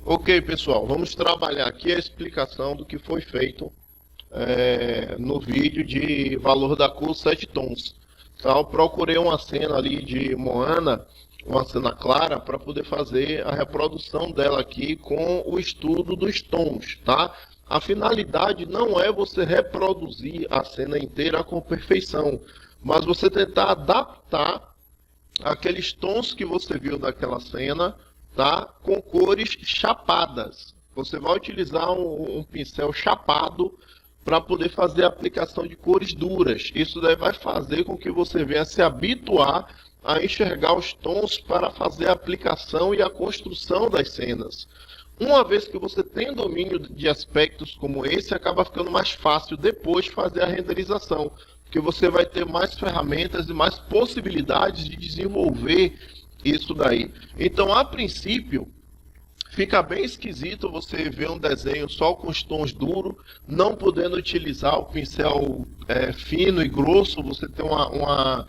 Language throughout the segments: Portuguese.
Ok, pessoal, vamos trabalhar aqui a explicação do que foi feito no vídeo de valor da cor 7 tons. Tá? Eu procurei uma cena ali de Moana, uma cena clara, para poder fazer a reprodução dela aqui com o estudo dos tons. Tá? A finalidade não é você reproduzir a cena inteira com perfeição, mas você tentar adaptar aqueles tons que você viu daquela cena, tá? Com cores chapadas. Você vai utilizar um pincel chapado para poder fazer a aplicação de cores duras. Isso daí vai fazer com que você venha se habituar a enxergar os tons para fazer a aplicação e a construção das cenas. Uma vez que você tem domínio de aspectos como esse, acaba ficando mais fácil depois fazer a renderização, porque você vai ter mais ferramentas e mais possibilidades de desenvolver isso daí. Então, a princípio, fica bem esquisito você ver um desenho só com os tons duros, não podendo utilizar o pincel fino e grosso, você tem uma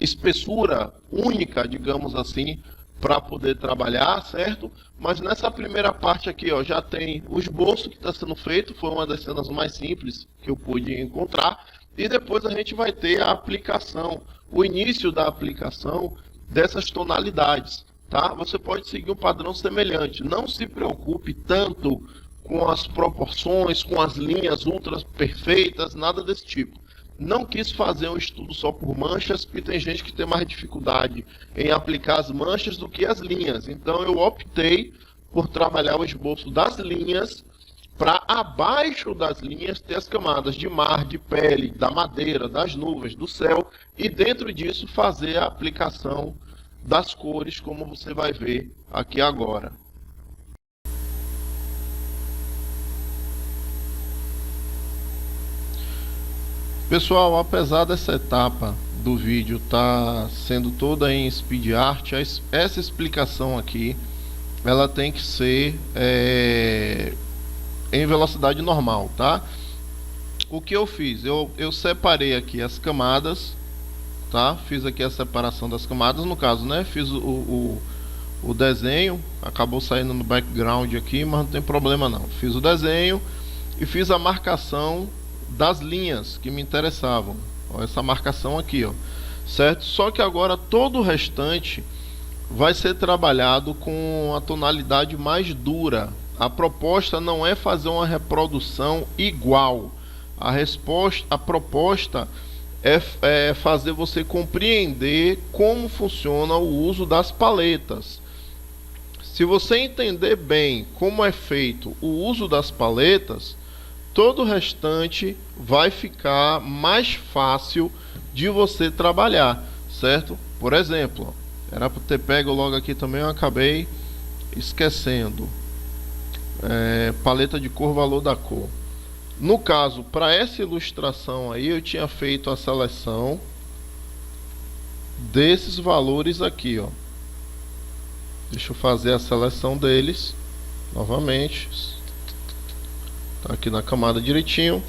espessura única, digamos assim, para poder trabalhar, certo? Mas nessa primeira parte aqui, ó, já tem o esboço que está sendo feito, foi uma das cenas mais simples que eu pude encontrar, e depois a gente vai ter a aplicação, o início da aplicação dessas tonalidades, tá? Você pode seguir um padrão semelhante, não se preocupe tanto com as proporções, com as linhas ultra perfeitas, nada desse tipo. Não quis fazer um estudo só por manchas, porque tem gente que tem mais dificuldade em aplicar as manchas do que as linhas. Então eu optei por trabalhar o esboço das linhas, para abaixo das linhas ter as camadas de mar, de pele, da madeira, das nuvens, do céu, e dentro disso fazer a aplicação das cores, como você vai ver aqui agora. Pessoal, apesar dessa etapa do vídeo estar sendo toda em speed art, essa explicação aqui ela tem que ser em velocidade normal, tá? O que eu fiz? Eu separei aqui as camadas, tá? Fiz aqui a separação das camadas, no caso, né? Fiz o desenho, acabou saindo no background aqui, mas não tem problema não. Fiz o desenho e fiz a marcação das linhas que me interessavam. Ó, essa marcação aqui, ó, certo? Só que agora todo o restante vai ser trabalhado com a tonalidade mais dura. A proposta não é fazer uma reprodução igual. A proposta é fazer você compreender como funciona o uso das paletas. Se você entender bem como é feito o uso das paletas, todo o restante vai ficar mais fácil de você trabalhar, certo? Por exemplo, era para ter pego logo aqui também, eu acabei esquecendo. Paleta de cor, valor da cor. No caso, para essa ilustração aí, eu tinha feito a seleção desses valores aqui, ó. Deixa eu fazer a seleção deles novamente. Tá aqui na camada direitinho,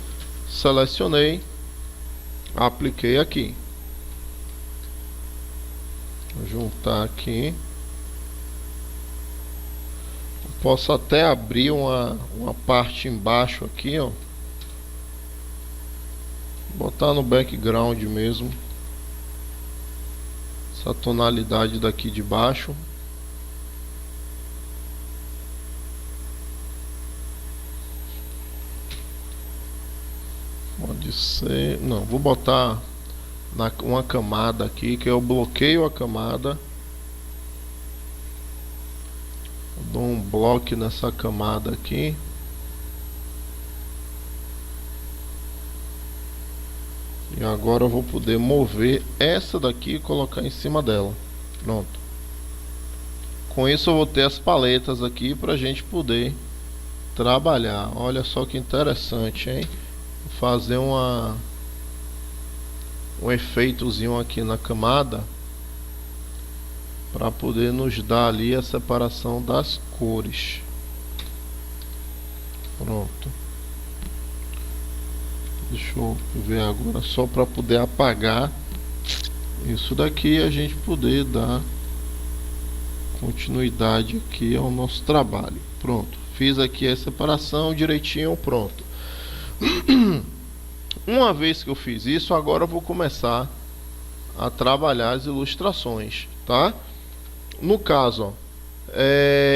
selecionei, apliquei aqui. Vou juntar aqui. Posso até abrir uma parte embaixo aqui, ó. Botar no background mesmo essa tonalidade daqui de baixo. Pode ser, não, vou botar uma camada aqui, que eu bloqueio a camada, dou um bloco nessa camada aqui, e agora eu vou poder mover essa daqui e colocar em cima dela. Pronto. Com isso eu vou ter as paletas aqui para a gente poder trabalhar. Olha só que interessante, hein? Vou fazer um efeitozinho aqui na camada para poder nos dar ali a separação das cores. Pronto. Deixa eu ver agora só para poder apagar isso daqui, a gente poder dar continuidade aqui ao nosso trabalho. Pronto, fiz aqui a separação direitinho, pronto. Uma vez que eu fiz isso, agora eu vou começar a trabalhar as ilustrações, tá? No caso, ó,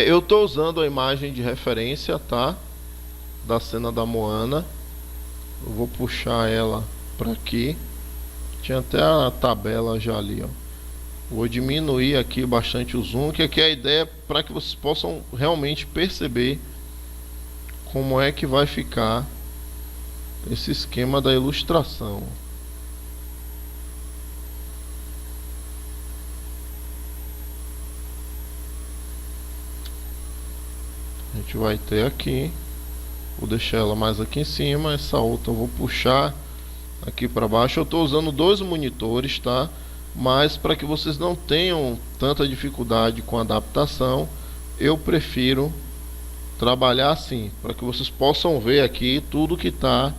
eu estou usando a imagem de referência, tá? Da cena da Moana. Eu vou puxar ela para aqui. Tinha até a tabela já ali, ó. Vou diminuir aqui bastante o zoom, que aqui é a ideia para que vocês possam realmente perceber como é que vai ficar esse esquema da ilustração. A gente vai ter aqui, vou deixar ela mais aqui em cima, essa outra eu vou puxar aqui para baixo. Eu estou usando dois monitores, tá? Mas para que vocês não tenham tanta dificuldade com a adaptação, eu prefiro trabalhar assim, para que vocês possam ver aqui tudo que está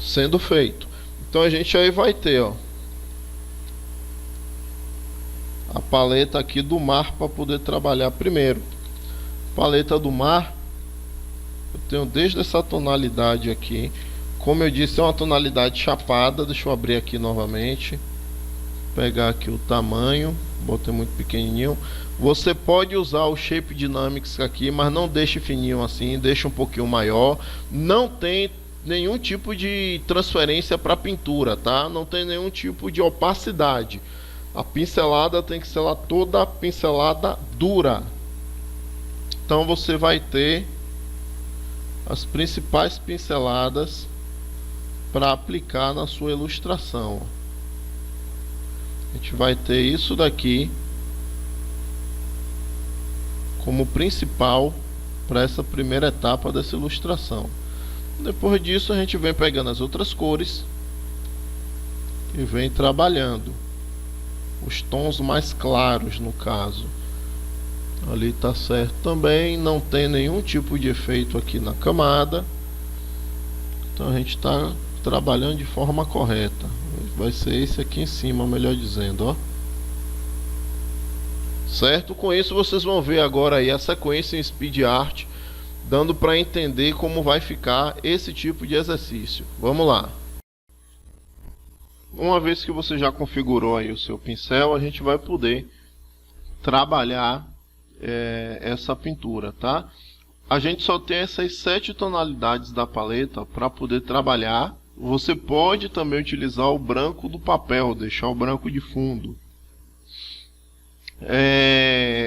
sendo feito. Então a gente aí vai ter, ó, a paleta aqui do mar para poder trabalhar primeiro. Paleta do mar, eu tenho desde essa tonalidade aqui. Como eu disse, é uma tonalidade chapada. Deixa eu abrir aqui novamente, pegar aqui o tamanho, botei muito pequenininho. Você pode usar o Shape Dynamics aqui, mas não deixe fininho assim, deixa um pouquinho maior. Não tem nenhum tipo de transferência para pintura, tá? Não tem nenhum tipo de opacidade. A pincelada tem que ser lá toda pincelada dura. Então você vai ter as principais pinceladas para aplicar na sua ilustração. A gente vai ter isso daqui como principal para essa primeira etapa dessa ilustração. Depois disso a gente vem pegando as outras cores e vem trabalhando os tons mais claros, no caso. Ali tá certo também, não tem nenhum tipo de efeito aqui na camada. Então a gente está trabalhando de forma correta. Vai ser esse aqui em cima, melhor dizendo, ó. Certo? Com isso vocês vão ver agora aí a sequência em Speed Art, dando para entender como vai ficar esse tipo de exercício. Vamos lá. Uma vez que você já configurou aí o seu pincel, a gente vai poder trabalhar essa pintura, tá? A gente só tem essas 7 tonalidades da paleta para poder trabalhar. Você pode também utilizar o branco do papel, deixar o branco de fundo.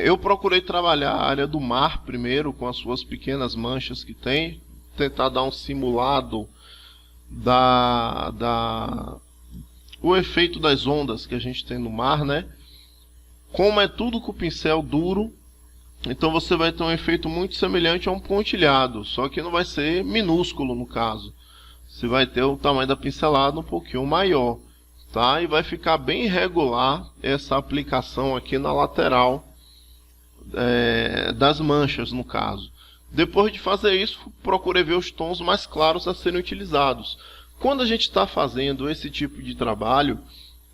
Eu procurei trabalhar a área do mar primeiro, com as suas pequenas manchas que tem, tentar dar um simulado o efeito das ondas que a gente tem no mar, né? Como é tudo com o pincel duro, então você vai ter um efeito muito semelhante a um pontilhado, só que não vai ser minúsculo no caso. Você vai ter o tamanho da pincelada um pouquinho maior, tá? E vai ficar bem irregular essa aplicação aqui na lateral das manchas, no caso. Depois de fazer isso, procurei ver os tons mais claros a serem utilizados. Quando a gente está fazendo esse tipo de trabalho,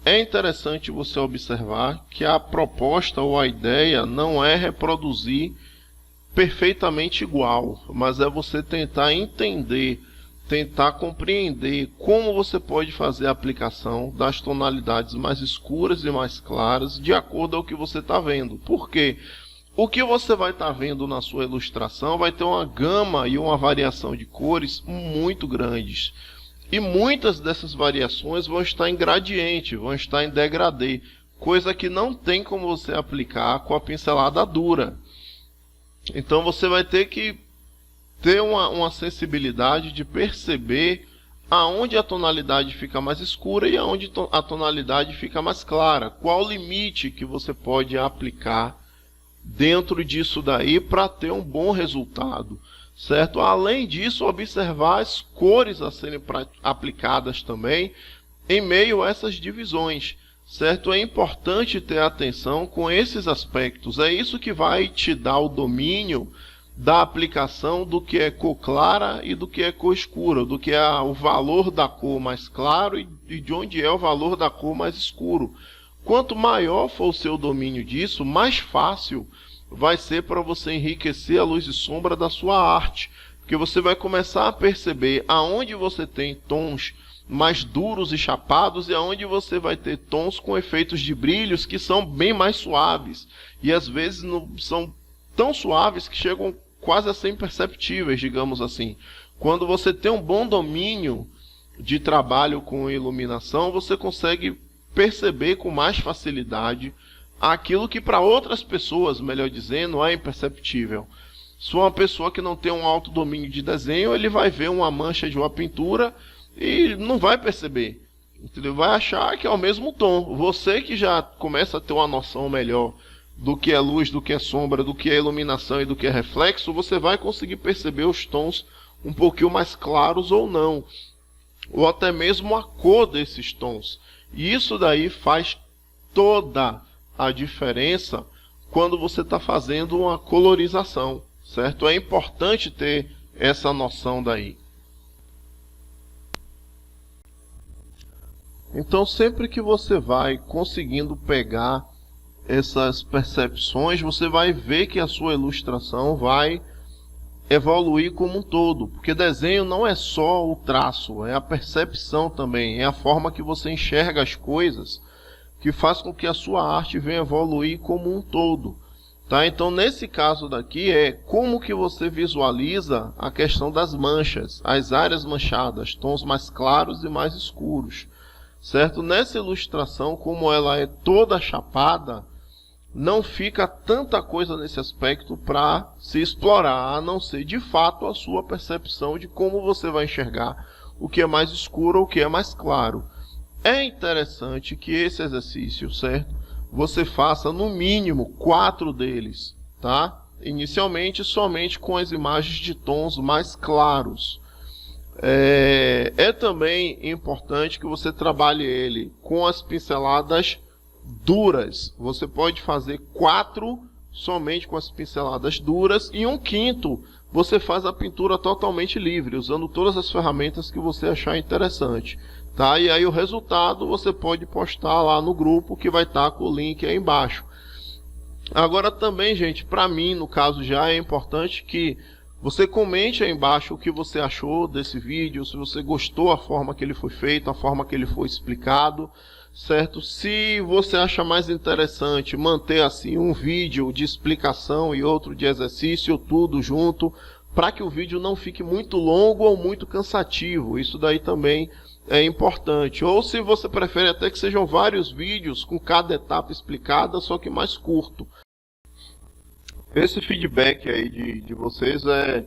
é interessante você observar que a proposta ou a ideia não é reproduzir perfeitamente igual, mas é você tentar entender, tentar compreender como você pode fazer a aplicação das tonalidades mais escuras e mais claras de acordo com o que você está vendo. Por quê? O que você vai estar vendo na sua ilustração vai ter uma gama e uma variação de cores muito grandes. E muitas dessas variações vão estar em gradiente, vão estar em degradê, coisa que não tem como você aplicar com a pincelada dura. Então você vai ter que ter uma sensibilidade de perceber aonde a tonalidade fica mais escura e aonde a tonalidade fica mais clara. Qual o limite que você pode aplicar dentro disso daí para ter um bom resultado. Certo? Além disso, observar as cores a serem aplicadas também em meio a essas divisões. Certo? É importante ter atenção com esses aspectos. É isso que vai te dar o domínio da aplicação do que é cor clara e do que é cor escura, do que é o valor da cor mais claro e de onde é o valor da cor mais escuro. Quanto maior for o seu domínio disso, mais fácil vai ser para você enriquecer a luz e sombra da sua arte, porque você vai começar a perceber aonde você tem tons mais duros e chapados e aonde você vai ter tons com efeitos de brilhos que são bem mais suaves e às vezes não são tão suaves que chegam quase a ser imperceptíveis, digamos assim. Quando você tem um bom domínio de trabalho com iluminação, você consegue perceber com mais facilidade aquilo que para outras pessoas, melhor dizendo, é imperceptível. Se uma pessoa que não tem um alto domínio de desenho, ele vai ver uma mancha de uma pintura e não vai perceber, entendeu? Vai achar que é o mesmo tom. Você que já começa a ter uma noção melhor do que é luz, do que é sombra, do que é iluminação e do que é reflexo, você vai conseguir perceber os tons um pouquinho mais claros ou não, ou até mesmo a cor desses tons. E isso daí faz toda a diferença quando você está fazendo uma colorização, certo? É importante ter essa noção daí. Então, sempre que você vai conseguindo pegar essas percepções, você vai ver que a sua ilustração vai evoluir como um todo, porque desenho não é só o traço, é a percepção também, é a forma que você enxerga as coisas que faz com que a sua arte venha evoluir como um todo, tá? Então, nesse caso daqui é como que você visualiza a questão das manchas, as áreas manchadas, tons mais claros e mais escuros, certo? Nessa ilustração, como ela é toda chapada, não fica tanta coisa nesse aspecto para se explorar, a não ser de fato a sua percepção de como você vai enxergar o que é mais escuro ou o que é mais claro. É interessante que esse exercício, certo? Você faça no mínimo 4 deles, tá? Inicialmente somente com as imagens de tons mais claros. É também importante que você trabalhe ele com as pinceladas duras. Você pode fazer 4 somente com as pinceladas duras e 1/5 você faz a pintura totalmente livre, usando todas as ferramentas que você achar interessante, tá? E aí o resultado você pode postar lá no grupo, que vai estar com o link aí embaixo. Agora também, gente, para mim, no caso, já é importante que você comente aí embaixo o que você achou desse vídeo, se você gostou a forma que ele foi feito, a forma que ele foi explicado, certo? Se você acha mais interessante manter assim um vídeo de explicação e outro de exercício, tudo junto, para que o vídeo não fique muito longo ou muito cansativo. Isso daí também é importante. Ou se você prefere até que sejam vários vídeos com cada etapa explicada, só que mais curto. Esse feedback aí de vocês é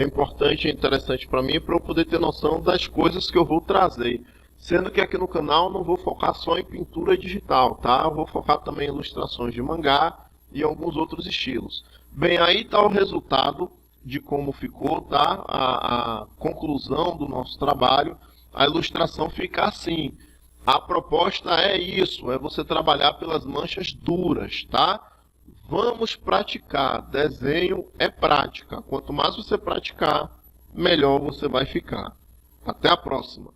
importante e interessante para mim, para eu poder ter noção das coisas que eu vou trazer. Sendo que aqui no canal não vou focar só em pintura digital, tá? Eu vou focar também em ilustrações de mangá e alguns outros estilos. Bem, aí está o resultado de como ficou, tá? A conclusão do nosso trabalho. A ilustração fica assim. A proposta é isso, é você trabalhar pelas manchas duras, tá? Vamos praticar. Desenho é prática. Quanto mais você praticar, melhor você vai ficar. Até a próxima.